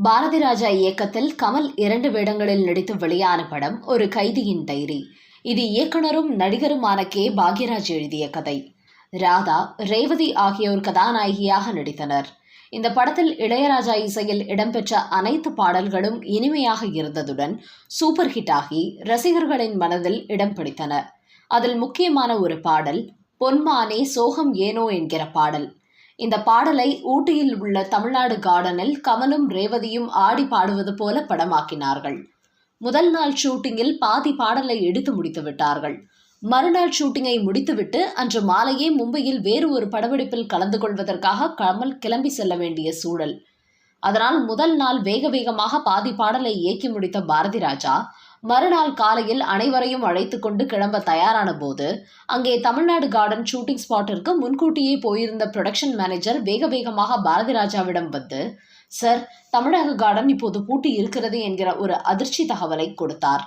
பாரதி ராஜா இயக்கத்தில் கமல் 2 வேடங்களில் நடித்து வெளியான படம் ஒரு கைதியின் டைரி. இது இயக்குனரும் நடிகருமான கே. பாக்யராஜ் எழுதிய கதை. ராதா, ரேவதி ஆகியோர் கதாநாயகியாக நடித்தனர். இந்த படத்தில் இளையராஜா இசையில் இடம்பெற்ற அனைத்து பாடல்களும் இனிமையாக இருந்ததுடன் சூப்பர் ஹிட் ஆகி ரசிகர்களின் மனதில் இடம் பிடித்தன. அதில் முக்கியமான ஒரு பாடல் பொன்மானே சோகம் ஏனோ என்கிற பாடல். இந்த பாடலை ஊட்டியில் உள்ள தமிழ்நாடு கார்டனில் கமலும் ரேவதியும் ஆடி பாடுவது போல படமாக்கினார்கள். முதல் நாள் ஷூட்டிங்கில் பாதி பாடலை எடுத்து முடித்து விட்டார்கள். மறுநாள் ஷூட்டிங்கை முடித்துவிட்டு அன்று மாலையே மும்பையில் வேறு ஒரு படப்பிடிப்பில் கலந்து கொள்வதற்காக கமல் கிளம்பி செல்ல வேண்டிய சூழல். அதனால் முதல் நாள் வேக வேகமாக பாதி பாடலை இயக்கி முடித்த பாரதி ராஜா மறுநாள் காலையில் அனைவரையும் அழைத்து கொண்டு கிளம்ப தயாரான போது அங்கே தமிழ்நாடு கார்டன் ஷூட்டிங் ஸ்பாட்டிற்கு முன்கூட்டியே போயிருந்த ப்ரொடக்ஷன் மேனேஜர் வேக வேகமாக பாரதி ராஜாவிடம் வந்து, சார், தமிழக கார்டன் இப்போது பூட்டி இருக்கிறது என்கிற ஒரு அதிர்ச்சி தகவலை கொடுத்தார்.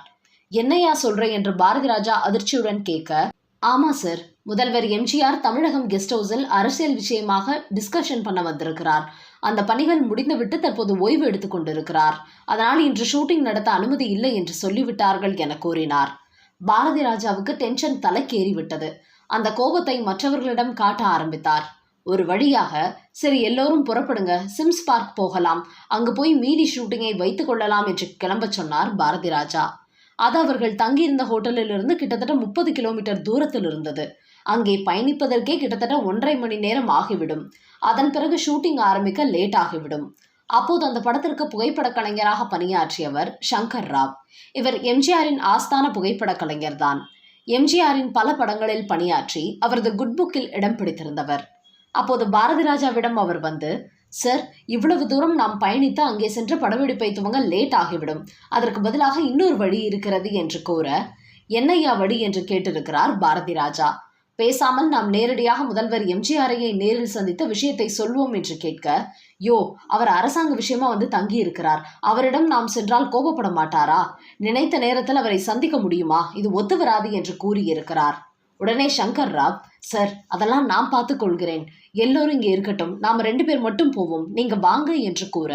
என்னையா சொல்ற என்று பாரதி ராஜா அதிர்ச்சியுடன் கேட்க, ஆமா சார், முதல்வர் எம்ஜிஆர் தமிழகம் கெஸ்ட் ஹவுஸில் அரசியல் விஷயமாக டிஸ்கஷன் பண்ண வந்திருக்கிறார். அந்த பணிகள் முடிந்துவிட்டு தற்போது ஓய்வு எடுத்துக் கொண்டிருக்கிறார். அதனால் இன்று ஷூட்டிங் நடத்த அனுமதி இல்லை என்று சொல்லிவிட்டார்கள் என கூறினார். பாரதி ராஜாவுக்கு டென்ஷன் தலைக்கேறிவிட்டது. அந்த கோபத்தை மற்றவர்களிடம் காட்ட ஆரம்பித்தார். ஒரு வழியாக, சரி எல்லோரும் புறப்படுங்க, சிம்ஸ் பார்க் போகலாம், அங்கு போய் மீதி ஷூட்டிங்கை வைத்துக் கொள்ளலாம் என்று கிளம்ப சொன்னார் பாரதி ராஜா. அது அவர்கள் தங்கியிருந்த ஹோட்டலில் இருந்து கிட்டத்தட்ட 30 கிலோமீட்டர் தூரத்தில் இருந்தது. அங்கே பயணிப்பதற்கே கிட்டத்தட்ட 1.5 மணி நேரம் ஆகிவிடும். அதன் பிறகு ஷூட்டிங் ஆரம்பிக்க லேட் ஆகிவிடும். அப்போது அந்த படத்திற்கு புகைப்பட கலைஞராக பணியாற்றியவர் சங்கர் ராவ். இவர் எம்ஜிஆரின் ஆஸ்தான புகைப்பட கலைஞர் தான். எம்ஜிஆரின் பல படங்களில் பணியாற்றி அவரது குட் புக்கில் இடம் பிடித்திருந்தவர். அப்போது பாரதி ராஜாவிடம் அவர் வந்து, சார், இவ்வளவு தூரம் நாம் பயணித்து அங்கே சென்று படப்பிடிப்பை துவங்க லேட் ஆகிவிடும். அதற்கு பதிலாக இன்னொரு வழி இருக்கிறது என்று கூற, என்னையா வழி என்று கேட்டிருக்கிறார் பாரதி ராஜா. பேசாமல் நாம் நேரடியாக முதல்வர் எம்ஜிஆரையை நேரில் சந்தித்த விஷயத்தை சொல்வோம் என்று கேட்க, யோ, அவர் அரசாங்க விஷயமா வந்து தங்கி இருக்கிறார். அவரிடம் நாம் சென்றால் கோபப்பட மாட்டாரா? நினைத்த நேரத்தில் அவரை சந்திக்க முடியுமா? இது ஒத்து வராது என்று கூறியிருக்கிறார். உடனே சங்கர் ராவ், சார், அதெல்லாம் நான் பார்த்து கொள்கிறேன். எல்லோரும் இங்கே இருக்கட்டும், நாம் 2 பேர் மட்டும் போவோம், நீங்க வாங்க என்று கூற,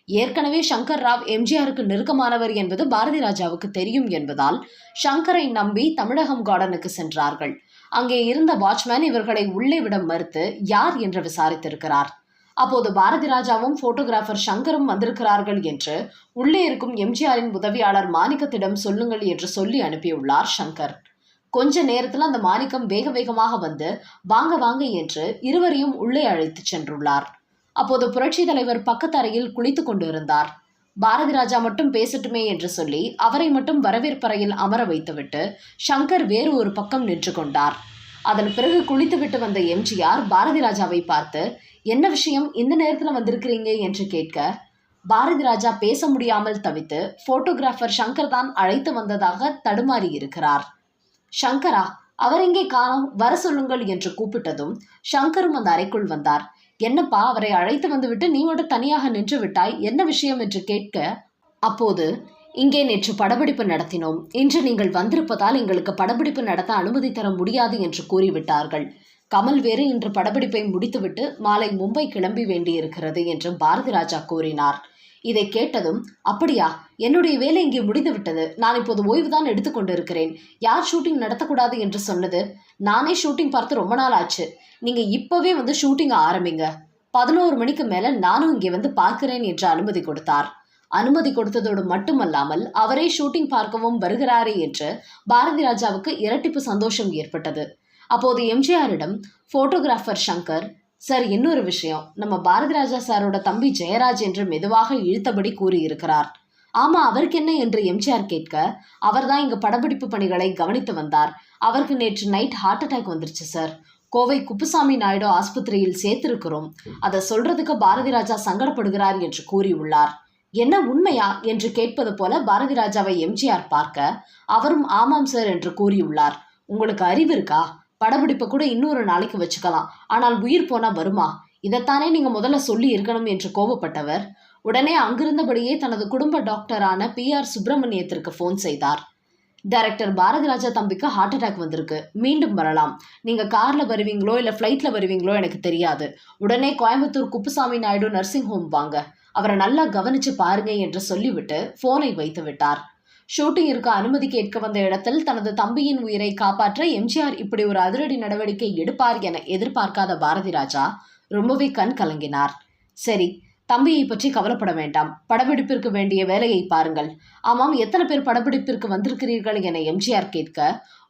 ஏற்கனவே சங்கர் ராவ் எம்ஜிஆருக்கு நெருக்கமானவர் என்பது பாரதி ராஜாவுக்கு தெரியும் என்பதால் சங்கரை நம்பி தமிழகம் கார்டனுக்கு சென்றார்கள். அங்கே இருந்த வாட்ச்மேன் இவர்களை உள்ளே விட மறுத்து யார் என்று விசாரித்திருக்கிறார். அப்போது பாரதி ராஜாவும் போட்டோகிராஃபர் சங்கரும் வந்திருக்கிறார்கள் என்று உள்ளே இருக்கும் எம்ஜிஆரின் உதவியாளர் மாணிக்கத்திடம் சொல்லுங்கள் என்று சொல்லி அனுப்பியுள்ளார் சங்கர். கொஞ்ச நேரத்தில் அந்த மாணிக்கம் வேக வேகமாக வந்து வாங்க வாங்க என்று இருவரையும் உள்ளே அழைத்து சென்றுள்ளார். அப்போது புரட்சி தலைவர் பக்கத்து அறையில் குளித்து கொண்டு இருந்தார். பாரதி ராஜா மட்டும் பேசட்டுமே என்று சொல்லி அவரை மட்டும் வரவேற்பறையில் அமர வைத்துவிட்டு சங்கர் வேறு ஒரு பக்கம் நின்று கொண்டார். அதன் பிறகு குளித்துவிட்டு வந்த எம்ஜிஆர் பாரதி ராஜாவை பார்த்து, என்ன விஷயம், இந்த நேரத்தில் வந்திருக்கிறீங்க என்று கேட்க, பாரதி ராஜா பேச முடியாமல் தவித்து போட்டோகிராஃபர் சங்கர் தான் அழைத்து வந்ததாக தடுமாறி இருக்கிறார். சங்கரா, அவர் எங்கே காணோம், வர சொல்லுங்கள் என்று கூப்பிட்டதும் சங்கரும் அந்த அறைக்குள் வந்தார். என்னப்பா, அவரை அழைத்து வந்துவிட்டு நீ மட்டும் தனியாக நின்று விட்டாய், என்ன விஷயம் என்று கேட்க, அப்போது இங்கே நேற்று படப்பிடிப்பு நடத்தினோம், இன்று நீங்கள் வந்திருப்பதால் எங்களுக்கு படப்பிடிப்பு நடத்த அனுமதி தர முடியாது என்று கூறிவிட்டார்கள். கமல் வேறு இன்று படப்பிடிப்பை முடித்துவிட்டு மாலை மும்பை கிளம்பி வேண்டியிருக்கிறது என்று பாரதி ராஜா கூறினார். இதை கேட்டதும், அப்படியா, என்னுடைய வேலை இங்கே முடிந்து விட்டது, நான் இப்போது ஓய்வுதான் எடுத்துக்கொண்டிருக்கிறேன். யார் ஷூட்டிங் நடத்தக்கூடாது என்று சொன்னது? நானே ஷூட்டிங் பார்த்து ரொம்ப நாள் ஆச்சு. நீங்க இப்பவே வந்து ஷூட்டிங் ஆரம்பிங்க. 11 மணிக்கு மேல நானும் இங்கே வந்து பார்க்கிறேன் என்று அனுமதி கொடுத்தார். அனுமதி கொடுத்ததோடு மட்டுமல்லாமல் அவரே ஷூட்டிங் பார்க்கவும் வருகிறாரே என்று பாரதி ராஜாவுக்கு இரட்டிப்பு சந்தோஷம் ஏற்பட்டது. அப்போது எம்ஜிஆரிடம் போட்டோகிராஃபர் சங்கர், சார், இன்னொரு விஷயம், நம்ம பாரதி ராஜா சாரோட தம்பி ஜெயராஜ் என்று மெதுவாக இழுத்தபடி கூறியிருக்கிறார். ஆமா, அவருக்கு என்ன என்று எம்ஜிஆர் கேட்க, அவர்தான் இங்கு படப்பிடிப்பு பணிகளை கவனித்து வந்தார். அவருக்கு நேற்று நைட் ஹார்ட் அட்டாக் வந்துருச்சு சார். கோவை குப்புசாமி நாயுடு ஆஸ்பத்திரியில் சேர்த்திருக்கிறோம். அதை சொல்றதுக்கு பாரதி ராஜா சங்கடப்படுகிறார் என்று கூறியுள்ளார். என்ன, உண்மையா என்று கேட்பது போல பாரதி ராஜாவை எம்ஜிஆர் பார்க்க, அவரும் ஆமாம் சார் என்று கூறியுள்ளார். உங்களுக்கு அறிவு இருக்கா? படப்பிடிப்பை கூட இன்னொரு நாளைக்கு வச்சுக்கலாம், ஆனால் உயிர் போனா வருமா? இதைத்தானே நீங்க முதல்ல சொல்லி இருக்கணும் என்று கோபப்பட்டவர் உடனே அங்கிருந்தபடியே தனது குடும்ப டாக்டரான PR சுப்பிரமணியத்திற்கு போன் செய்தார். டைரக்டர் பாரதி ராஜா தம்பிக்கு ஹார்ட் அட்டாக் வந்திருக்கு, மீண்டும் வரலாம். நீங்க கார்ல வருவீங்களோ இல்ல ஃபிளைட்ல வருவீங்களோ எனக்கு தெரியாது. உடனே கோயம்புத்தூர் குப்புசாமி நாயுடு நர்சிங் ஹோம் வாங்க. அவரை நல்லா கவனிச்சு பாருங்க என்று சொல்லிவிட்டு போனை வைத்து விட்டார். ஷூட்டிங்கிற்கு அனுமதி கேட்க வந்த இடத்தில் தனது தம்பியின் உயிரை காப்பாற்ற எம்ஜிஆர் இப்படி ஒரு அதிரடி நடவடிக்கை எடுப்பார் என எதிர்பார்க்காத பாரதி ராஜா ரொம்பவே கண் கலங்கினார். சரி, தம்பியை பற்றி கவலைப்பட வேண்டாம், படப்பிடிப்பிற்கு வேண்டிய வேலையை பாருங்கள். ஆமாம், எத்தனை பேர் படப்பிடிப்பிற்கு வந்திருக்கிறீர்கள் என எம்ஜிஆர் கேட்க,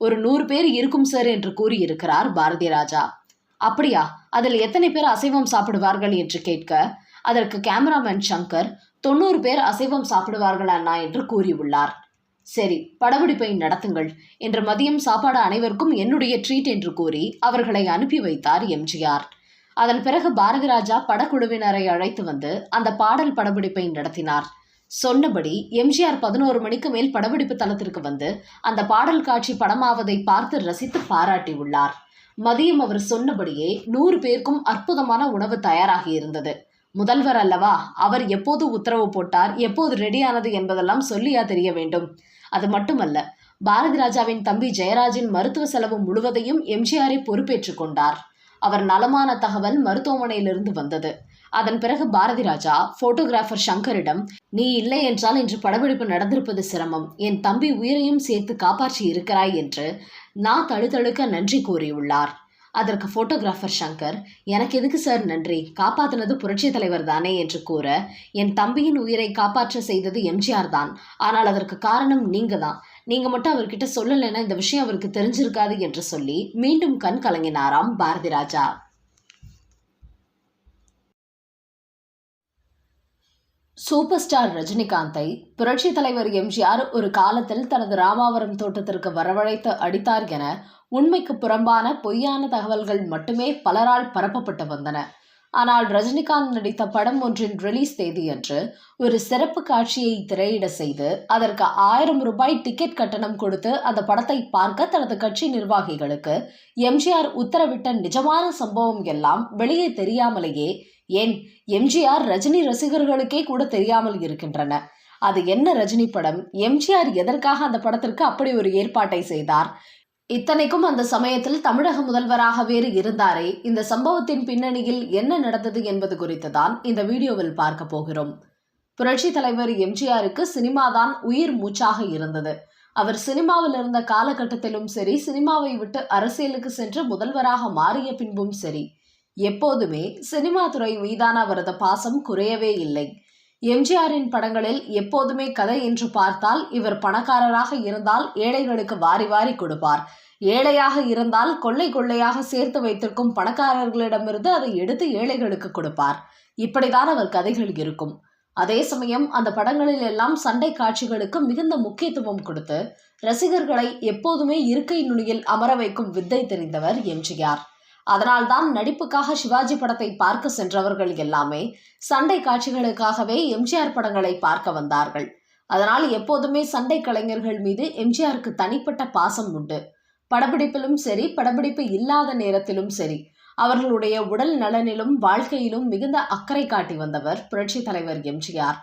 ஒரு 100 பேர் இருக்கும் சார் என்று கூறியிருக்கிறார் பாரதி ராஜா. அப்படியா, அதில் எத்தனை பேர் அசைவம் சாப்பிடுவார்கள் என்று கேட்க, அதற்கு கேமராமேன் சங்கர் 90 பேர் அசைவம் சாப்பிடுவார்கள் அண்ணா என்று கூறியுள்ளார். சரி, படப்பிடிப்பை நடத்துங்கள் என்று மதியம் சாப்பாடு அனைவருக்கும் என்னுடைய ட்ரீட் என்று கூறி அவர்களை அனுப்பி வைத்தார் எம்ஜிஆர். அதன் பிறகு பாரதி ராஜா படக்குழுவினரை அழைத்து வந்து அந்த பாடல் படப்பிடிப்பை நடத்தினார். சொன்னபடி எம்ஜிஆர் 11 மணிக்கு மேல் படப்பிடிப்பு தளத்திற்கு வந்து அந்த பாடல் காட்சி படமாவதை பார்த்து ரசித்து பாராட்டியுள்ளார். மதியம் அவர் சொன்னபடியே 100 பேருக்கும் அற்புதமான உணவு தயாராகி இருந்தது. முதல்வர் அல்லவா, அவர் எப்போது உத்தரவு போட்டார், எப்போது ரெடியானது என்பதெல்லாம் சொல்லியா தெரிய வேண்டும். அது மட்டுமல்ல, பாரதி ராஜாவின் தம்பி ஜெயராஜின் மருத்துவ செலவு முழுவதையும் எம்ஜிஆரை பொறுப்பேற்றுக் கொண்டார். அவர் நலமான தகவல் மருத்துவமனையிலிருந்து வந்தது. அதன் பிறகு பாரதி ராஜா போட்டோகிராஃபர் சங்கரிடம், நீ இல்லை என்றால் இன்று படப்பிடிப்பு நடந்திருப்பது சிரமம், என் தம்பி உயிரையும் சேர்த்து காப்பாற்றி இருக்கிறாய் என்று நான் தழுதழுக்க நன்றி கூறியுள்ளார். அதற்கு போட்டோகிராஃபர் சங்கர், எனக்கு எதுக்கு சார் நன்றி, காப்பாத்தினது புரட்சி தலைவர் தானே என்று கூற, என் தம்பியின் உயிரை காப்பாற்ற செய்தது எம்ஜிஆர் தான், ஆனால் அதற்கு காரணம் நீங்க தான், நீங்க மட்டும் அவர்கிட்ட சொல்லலைன்னா இந்த விஷயம் அவருக்கு தெரிஞ்சிருக்காது என்று சொல்லி மீண்டும் கண் கலங்கினாராம் பாரதி ராஜா. சூப்பர் ஸ்டார் ரஜினிகாந்தை புரட்சி தலைவர் எம்ஜிஆர் ஒரு காலத்தில் தனது ராமாவரம் தோட்டத்திற்கு வரவழைத்து அடித்தார் என உண்மைக்கு புறம்பான பொய்யான தகவல்கள் மட்டுமே பலரால் பரப்பப்பட்டு வந்தன. ஆனால் ரஜினிகாந்த் நடித்த படம் ஒன்றின் ரிலீஸ் தேதியன்று ஒரு சிறப்பு காட்சியை திரையிட செய்து அதற்கு 1000 ரூபாய் டிக்கெட் கட்டணம் கொடுத்து அந்த படத்தை பார்க்க தனது கட்சி நிர்வாகிகளுக்கு எம்ஜிஆர் உத்தரவிட்ட நிஜமான சம்பவம் எல்லாம் வெளியே தெரியாமலேயே, ஏன் எம்ஜிஆர் ரஜினி ரசிகர்களுக்கே கூட தெரியாமல் இருக்கின்றன. அது என்ன ரஜினி படம், எம்ஜிஆர் எதற்காக அந்த படத்திற்கு அப்படி ஒரு ஏற்பாட்டை செய்தார், இத்தனைக்கும் அந்த சமயத்தில் தமிழக முதல்வராக வேறு இருந்தாரே, இந்த சம்பவத்தின் பின்னணியில் என்ன நடந்தது என்பது குறித்து தான் இந்த வீடியோவில் பார்க்க போகிறோம். புரட்சி தலைவர் எம்ஜிஆருக்கு சினிமாதான் உயிர் மூச்சாக இருந்தது. அவர் சினிமாவில் இருந்த காலகட்டத்திலும் சரி, சினிமாவை விட்டு அரசியலுக்கு சென்று முதல்வராக மாறிய பின்பும் சரி, எப்போதுமே சினிமா துறை மீதான அவரது பாசம் குறையவே இல்லை. எம்ஜிஆரின் படங்களில் எப்போதுமே கதை என்று பார்த்தால், இவர் பணக்காரராக இருந்தால் ஏழைகளுக்கு வாரி வாரி கொடுப்பார், ஏழையாக இருந்தால் கொள்ளை கொள்ளையாக சேர்த்து வைத்திருக்கும் பணக்காரர்களிடமிருந்து அதை எடுத்து ஏழைகளுக்கு கொடுப்பார். இப்படிதான் அவர் கதைகள் இருக்கும். அதே சமயம் அந்த படங்களில் எல்லாம் சண்டை காட்சிகளுக்கு மிகுந்த முக்கியத்துவம் கொடுத்து ரசிகர்களை எப்போதுமே இருக்கை நுனியில் அமர வைக்கும் வித்தை தெரிந்தவர் எம்ஜிஆர். அதனால்தான் நடிப்புக்காக சிவாஜி படத்தை பார்க்க சென்றவர்கள் எல்லாமே சண்டை காட்சிகளுக்காகவே எம்ஜிஆர் படங்களை பார்க்க வந்தார்கள். அதனால் எப்போதுமே சண்டை கலைஞர்கள் மீது எம்ஜிஆருக்கு தனிப்பட்ட பாசம் உண்டு. படப்பிடிப்பிலும் சரி, படப்பிடிப்பு இல்லாத நேரத்திலும் சரி, அவர்களுடைய உடல் நலனிலும் வாழ்க்கையிலும் மிகுந்த அக்கறை காட்டி வந்தவர் புரட்சி தலைவர் எம்ஜிஆர்.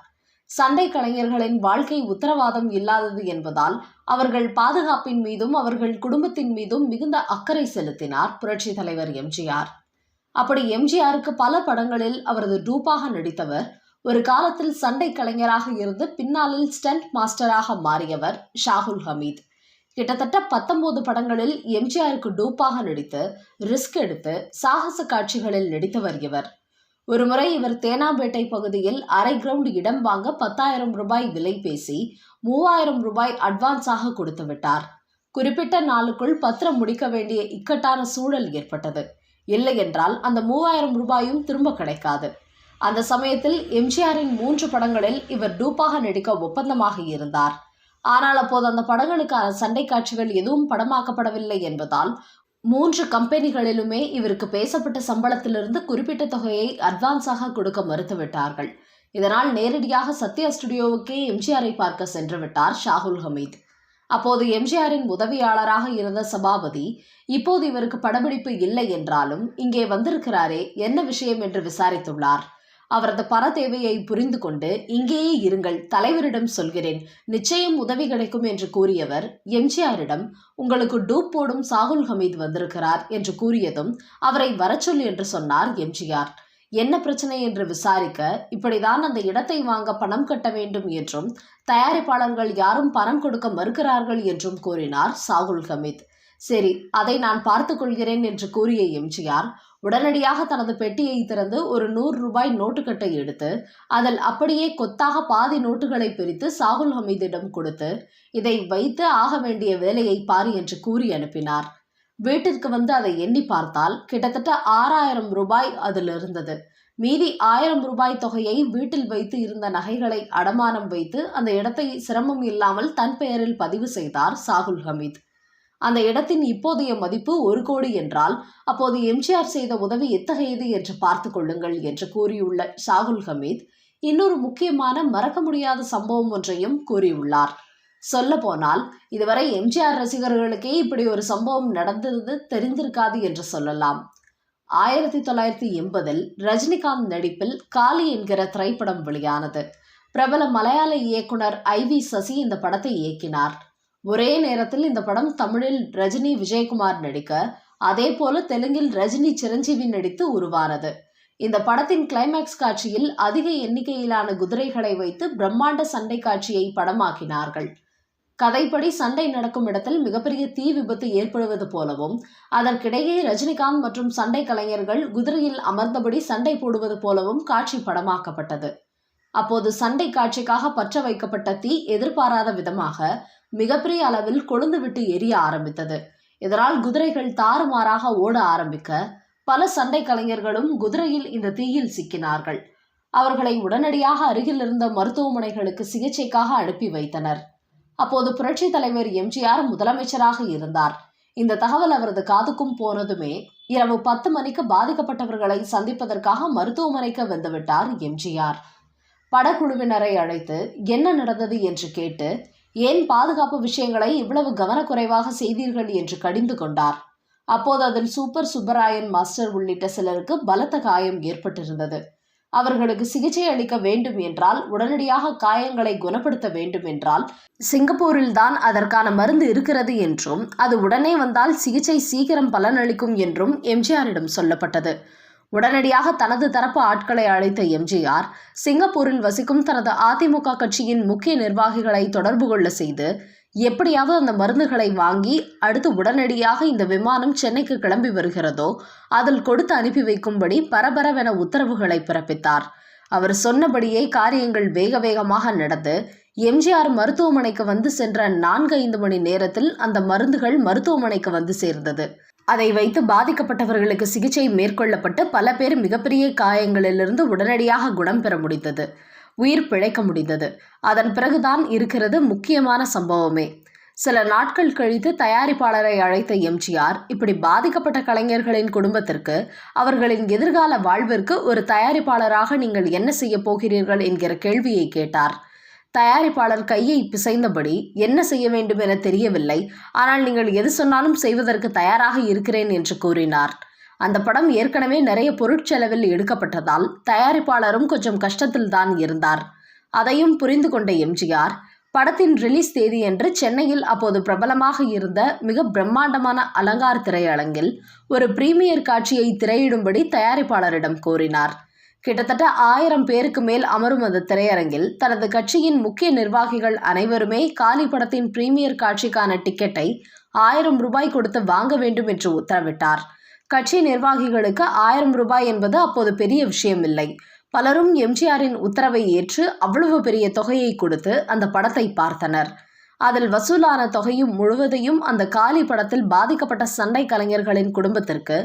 சண்டை கலைஞர்களின் வாழ்க்கை உத்தரவாதம் இல்லாதது என்பதால் அவர்கள் பாதுகாப்பின் மீதும் அவர்கள் குடும்பத்தின் மீதும் மிகுந்த அக்கறை செலுத்தினார் புரட்சி தலைவர் எம்ஜிஆர். அப்படி எம்ஜிஆருக்கு பல படங்களில் அவரது டூப்பாக நடித்தவர். ஒரு காலத்தில் சண்டை கலைஞராக இருந்து பின்னாளில் ஸ்டண்ட் மாஸ்டராக மாறியவர் ஷாகுல் ஹமீத். கிட்டத்தட்ட 19 படங்களில் எம்ஜிஆருக்கு டூப்பாக நடித்து ரிஸ்க் எடுத்து சாகச காட்சிகளில் நடித்தவர் இவர். ஒருமுறை இவர் தேனாம்பேட்டை பகுதியில் அரை கிரவுண்ட் இடம் வாங்க 10,000 ரூபாய் விலை பேசி 3,000 ரூபாய் அட்வான்ஸாக கொடுத்து விட்டார். குறிப்பிட்ட நாளுக்குள் பத்திரம் முடிக்க வேண்டிய இக்கட்டான சூழல் ஏற்பட்டது. இல்லை என்றால் அந்த 3,000 ரூபாயும் திரும்ப கிடைக்காது. அந்த சமயத்தில் எம்ஜிஆரின் 3 படங்களில் இவர் டூப்பாக நடிக்க ஒப்பந்தமாக இருந்தார். ஆனால் அப்போது அந்த படங்களுக்கான சண்டை காட்சிகள் எதுவும் படமாக்கப்படவில்லை என்பதால் 3 கம்பெனிகளிலுமே இவருக்கு பேசப்பட்ட சம்பளத்திலிருந்து குறிப்பிட்ட தொகையை அட்வான்ஸாக கொடுக்க மறுத்துவிட்டார்கள். இதனால் நேரடியாக சத்யா ஸ்டுடியோவுக்கே எம்ஜிஆரை பார்க்க சென்று விட்டார் ஷாகுல் ஹமீத். அப்போது எம்ஜிஆரின் உதவியாளராக இருந்த சபாபதி, இப்போது இவருக்கு படப்பிடிப்பு இல்லை என்றாலும் இங்கே வந்திருக்கிறாரே, என்ன விஷயம் என்று விசாரித்துள்ளார். அவரது பண தேவையை புரிந்து கொண்டு, இங்கேயே இருங்கள், தலைவரிடம் சொல்கிறேன், நிச்சயம் உதவி கிடைக்கும் என்று கூறியவர் எம்ஜிஆரிடம், உங்களுக்கு டூப் போடும் ஷாகுல் ஹமீத் வந்திருக்கிறார் என்று கூறியதும் அவரை வரச்சொல் என்று சொன்னார் எம்ஜிஆர். என்ன பிரச்சனை என்று விசாரிக்க இப்படிதான் அந்த இடத்தை வாங்க பணம் கட்ட வேண்டும் என்றும் தயாரிப்பாளர்கள் யாரும் பணம் கொடுக்க மறுக்கிறார்கள் என்றும் கூறினார் சாகுல் ஹமீத். சரி, அதை நான் பார்த்துக் கொள்கிறேன் என்று கூறிய எம்ஜிஆர் உடனடியாக தனது பெட்டியை திறந்து ஒரு 100 ரூபாய் நோட்டுக்கட்டை எடுத்து அதில் அப்படியே கொத்தாக பாதி நோட்டுகளை பிரித்து சாகுல் ஹமீதிடம் கொடுத்து, இதை வைத்து ஆக வேண்டிய வேலையை பார் என்று கூறி அனுப்பினார். வீட்டிற்கு வந்து அதை எண்ணி பார்த்தால் கிட்டத்தட்ட 6000 ரூபாய் அதில் இருந்தது. மீதி 1000 ரூபாய் தொகையை வீட்டில் வைத்து இருந்த நகைகளை அடமானம் வைத்து அந்த இடத்தை சிரமம் இல்லாமல் தன் பெயரில் பதிவு செய்தார் சாகுல் ஹமீத். அந்த இடத்தின் இப்போதைய மதிப்பு 1 கோடி என்றால் அப்போது எம்ஜிஆர் செய்த உதவி எத்தகையது என்று பார்த்து கொள்ளுங்கள் என்று கூறியுள்ள சாகுல் ஹமீத் இன்னொரு முக்கியமான மறக்க முடியாத சம்பவம் ஒன்றையும் கூறியுள்ளார். சொல்ல போனால் இதுவரை எம்ஜிஆர் ரசிகர்களுக்கே இப்படி ஒரு சம்பவம் நடந்தது தெரிந்திருக்காது என்று சொல்லலாம். 1980 ரஜினிகாந்த் நடிப்பில் காளி என்கிற திரைப்படம் வெளியானது. பிரபல மலையாள இயக்குனர் IV சசி இந்த படத்தை இயக்கினார். ஒரே நேரத்தில் இந்த படம் தமிழில் ரஜினி விஜயகுமார் நடிக்க, அதே போல தெலுங்கில் ரஜினி சிரஞ்சீவி நடித்து உருவானது. இந்த படத்தின் கிளைமேக்ஸ் காட்சியில் அதிக எண்ணிக்கையிலான குதிரைகளை வைத்து பிரம்மாண்ட சண்டை காட்சியை படமாக்கினார்கள். கதைப்படி சண்டை நடக்கும் இடத்தில் மிகப்பெரிய தீ விபத்து ஏற்படுவது போலவும், அதற்கிடையே ரஜினிகாந்த் மற்றும் சண்டை கலைஞர்கள் குதிரையில் அமர்ந்தபடி சண்டை போடுவது போலவும் காட்சி படமாக்கப்பட்டது. அப்போது சண்டை காட்சிக்காக பற்ற வைக்கப்பட்ட தீ எதிர்பாராத விதமாக மிகப்பெரிய அளவில் கொழுந்து விட்டு எரிய ஆரம்பித்தது. இதனால் குதிரைகள் தாறுமாறாக ஓட ஆரம்பிக்க பல சண்டை கலைஞர்களும் குதிரையில் இந்த தீயில் சிக்கினார்கள். அவர்களை உடனடியாக அருகில் இருந்த மருத்துவமனைகளுக்கு சிகிச்சைக்காக அனுப்பி வைத்தனர். அப்போது புரட்சி தலைவர் எம்ஜிஆர் முதலமைச்சராக இருந்தார். இந்த தகவல் அவரது காதுக்கும் போனதுமே இரவு 10 மணிக்கு பாதிக்கப்பட்டவர்களை சந்திப்பதற்காக மருத்துவமனைக்கு வந்துவிட்டார் எம்ஜிஆர். படக்குழுவினரை அழைத்து என்ன நடந்தது என்று கேட்டு, ஏன் பாதுகாப்பு விஷயங்களை இவ்வளவு கவனக்குறைவாக செய்தீர்கள் என்று கடிந்து கொண்டார். அப்போது அதில் சூப்பர் சுப்பராயன் மாஸ்டர் உள்ளிட்ட சிலருக்கு பலத்த காயம் ஏற்பட்டிருந்தது. அவர்களுக்கு சிகிச்சை அளிக்க வேண்டும் என்றால், உடனடியாக காயங்களை குணப்படுத்த வேண்டும் என்றால் சிங்கப்பூரில் தான் அதற்கான மருந்து இருக்கிறது என்றும், அது உடனே வந்தால் சிகிச்சை சீக்கிரம் பலனளிக்கும் என்றும் எம்ஜிஆரிடம் சொல்லப்பட்டது. உடனடியாக தனது தரப்பு ஆட்களை அழைத்த எம்ஜிஆர் சிங்கப்பூரில் வசிக்கும் தனது அதிமுக கட்சியின் முக்கிய நிர்வாகிகளை தொடர்பு கொள்ள செய்து, எப்படியாவது அந்த மருந்துகளை வாங்கி அடுத்து உடனடியாக இந்த விமானம் சென்னைக்கு கிளம்பி வருகிறதோ அதில் கொடுத்து அனுப்பி வைக்கும்படி பரபரவென உத்தரவுகளை பிறப்பித்தார். அவர் சொன்னபடியே காரியங்கள் வேக வேகமாக நடந்து எம்ஜிஆர் மருத்துவமனைக்கு வந்து சென்ற 4-5 மணி நேரத்தில் அந்த மருந்துகள் மருத்துவமனைக்கு வந்து சேர்ந்தது. அதை வைத்து பாதிக்கப்பட்டவர்களுக்கு சிகிச்சை மேற்கொள்ளப்பட்டு பல பேர் மிகப்பெரிய காயங்களிலிருந்து உடனடியாக குணம் பெற முடிந்தது, உயிர் பிழைக்க முடிந்தது. அதன் பிறகுதான் இருக்கிறது முக்கியமான சம்பவமே. சில நாட்கள் கழித்து தயாரிப்பாளரை அழைத்த எம்ஜிஆர் இப்படி பாதிக்கப்பட்ட கலைஞர்களின் குடும்பத்திற்கு அவர்களின் எதிர்கால வாழ்விற்கு ஒரு தயாரிப்பாளராக நீங்கள் என்ன செய்ய போகிறீர்கள் என்கிற கேள்வியை கேட்டார். தயாரிப்பாளர் கையை பிசைந்தபடி என்ன செய்ய வேண்டும் என தெரியவில்லை, ஆனால் நீங்கள் எது சொன்னாலும் செய்வதற்கு தயாராக இருக்கிறேன் என்று கூறினார். அந்த படம் ஏற்கனவே நிறைய பொருட்செலவில் எடுக்கப்பட்டதால் தயாரிப்பாளரும் கொஞ்சம் கஷ்டத்தில் தான் இருந்தார். அதையும் புரிந்து கொண்ட எம்ஜிஆர் படத்தின் ரிலீஸ் தேதியன்று சென்னையில் அப்போது பிரபலமாக இருந்த மிக பிரம்மாண்டமான அலங்கார் திரையரங்கில் ஒரு பிரீமியர் காட்சியை திரையிடும்படி தயாரிப்பாளரிடம் கோரினார். கிட்டத்தட்ட 1000 பேருக்கு மேல் அமரும் அந்த திரையரங்கில் தனது கட்சியின் முக்கிய நிர்வாகிகள் அனைவருமே காளி படத்தின் பிரீமியர் காட்சிக்கான டிக்கெட்டை 1000 ரூபாய் கொடுத்து வாங்க வேண்டும் என்று உத்தரவிட்டார். கட்சி நிர்வாகிகளுக்கு 1000 ரூபாய் என்பது அப்போது பெரிய விஷயமில்லை. பலரும் எம்ஜிஆரின் உத்தரவை ஏற்று அவ்வளவு பெரிய தொகையை கொடுத்து அந்த படத்தை பார்த்தனர். அதில் வசூலான தொகையும் முழுவதையும் அந்த காளி படத்தில் பாதிக்கப்பட்ட சண்டை கலைஞர்களின் குடும்பத்திற்கு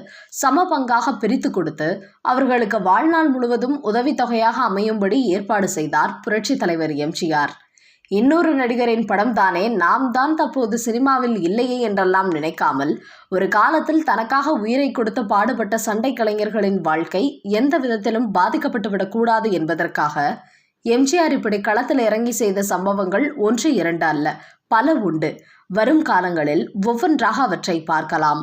சம பங்காக பிரித்து கொடுத்து அவர்களுக்கு வாழ்நாள் முழுவதும் உதவித்தொகையாக அமையும்படி ஏற்பாடு செய்தார் புரட்சி தலைவர் எம்ஜிஆர். இன்னொரு நடிகரின் படம் தானே, நாம் தான் தற்போது சினிமாவில் இல்லையே என்றெல்லாம் நினைக்காமல் ஒரு காலத்தில் தனக்காக உயிரை கொடுத்து பாடுபட்ட சண்டை கலைஞர்களின் வாழ்க்கை எந்த விதத்திலும் பாதிக்கப்பட்டுவிடக்கூடாது என்பதற்காக எம்ஜிஆர் இப்படி களத்தில் இறங்கி செய்த சம்பவங்கள் 1-2 அல்ல, பல உண்டு. வரும் காலங்களில் ஒவ்வொன்றாக அவற்றை பார்க்கலாம்.